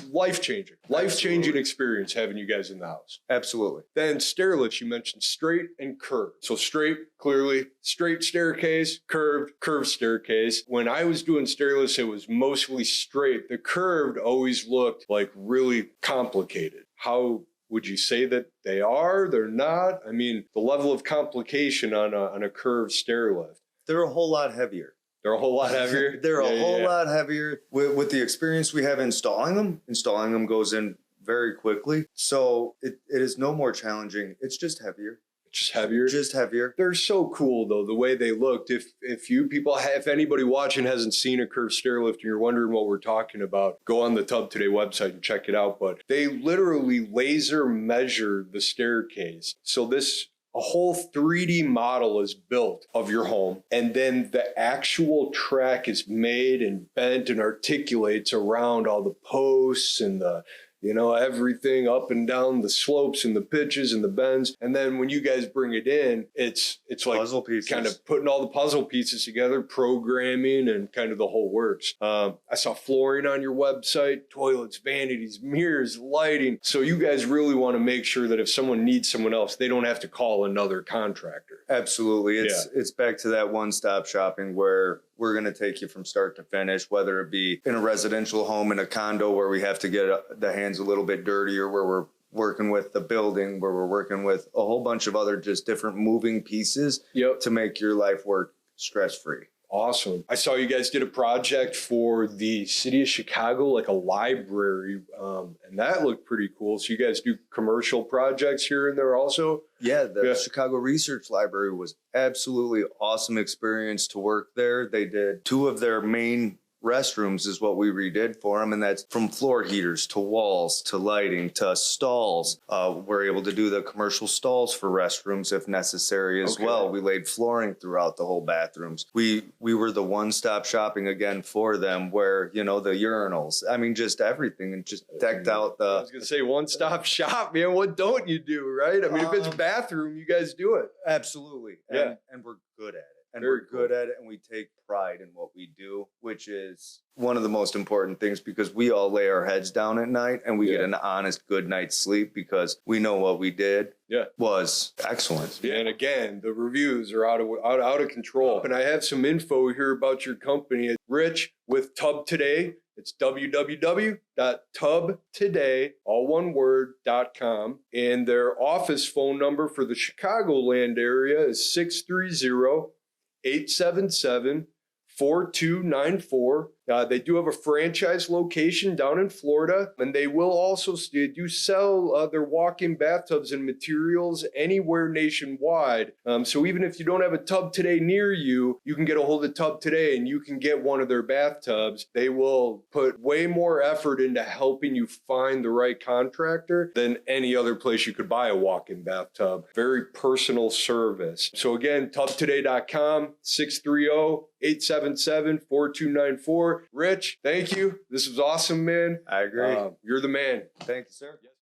Speaker 1: life-changing experience having you guys in the house.
Speaker 2: Absolutely.
Speaker 1: Then stair lifts, you mentioned straight and curved. So straight, clearly, straight staircase, curved staircase. When I was doing stair lifts, it was mostly straight. The curved always looked like really complicated. How would you say that they are? They're not? The level of complication on a curved stair lift.
Speaker 2: They're a whole lot heavier.
Speaker 1: They're a whole lot heavier?
Speaker 2: They're a whole lot heavier. With the experience we have installing them goes in very quickly. So it is no more challenging. It's just heavier.
Speaker 1: Just heavier?
Speaker 2: Just heavier.
Speaker 1: They're so cool, though, the way they looked. If anybody watching hasn't seen a curved stair lift and you're wondering what we're talking about, go on the TubToday website and check it out. But they literally laser measured the staircase. So this a whole 3D model is built of your home, and then the actual track is made and bent and articulates around all the posts and the, everything up and down the slopes and the pitches and the bends. And then when you guys bring it in, it's like
Speaker 2: puzzle pieces,
Speaker 1: kind of putting all the puzzle pieces together, programming, and kind of the whole works. I saw flooring on your website, toilets, vanities, mirrors, lighting. So you guys really want to make sure that if someone needs someone else, they don't have to call another contractor.
Speaker 2: Absolutely. It's back to that one-stop shopping where we're going to take you from start to finish, whether it be in a residential home, in a condo where we have to get the hands a little bit dirtier, where we're working with the building, where we're working with a whole bunch of other just different moving pieces to make your life work stress-free.
Speaker 1: Awesome. I saw you guys did a project for the city of Chicago, like a library, and that looked pretty cool. So you guys do commercial projects here and there also?
Speaker 2: Yeah, the Chicago Research Library was absolutely awesome experience to work there. They did 2 of their main restrooms is what we redid for them, and that's from floor heaters to walls to lighting to stalls. We're able to do the commercial stalls for restrooms if necessary as well. We laid flooring throughout the whole bathrooms. We were the one-stop shopping again for them, where the urinals, I mean, just everything, and just decked out the.
Speaker 1: I was gonna say one-stop shop, man. What don't you do, right? I mean, if it's a bathroom, you guys do it.
Speaker 2: Absolutely, and we're good at it. And we're good at it, and we take pride in what we do, which is one of the most important things, because we all lay our heads down at night and we get an honest, good night's sleep because we know what we did was excellent.
Speaker 1: Yeah, and again, the reviews are out of control. And I have some info here about your company. Rich with TubToday. It's www.tubtoday, all one word, .com. And their office phone number for the Chicagoland area is 630-877-4294. They do have a franchise location down in Florida, and they will also do sell their walk-in bathtubs and materials anywhere nationwide. So even if you don't have a TubToday near you, you can get a hold of TubToday and you can get one of their bathtubs. They will put way more effort into helping you find the right contractor than any other place you could buy a walk-in bathtub. Very personal service. So again, TubToday.com, 630-877-4294. Rich, thank you. This was awesome, man.
Speaker 2: I agree.
Speaker 1: You're the man.
Speaker 2: Thank you, sir. Yes.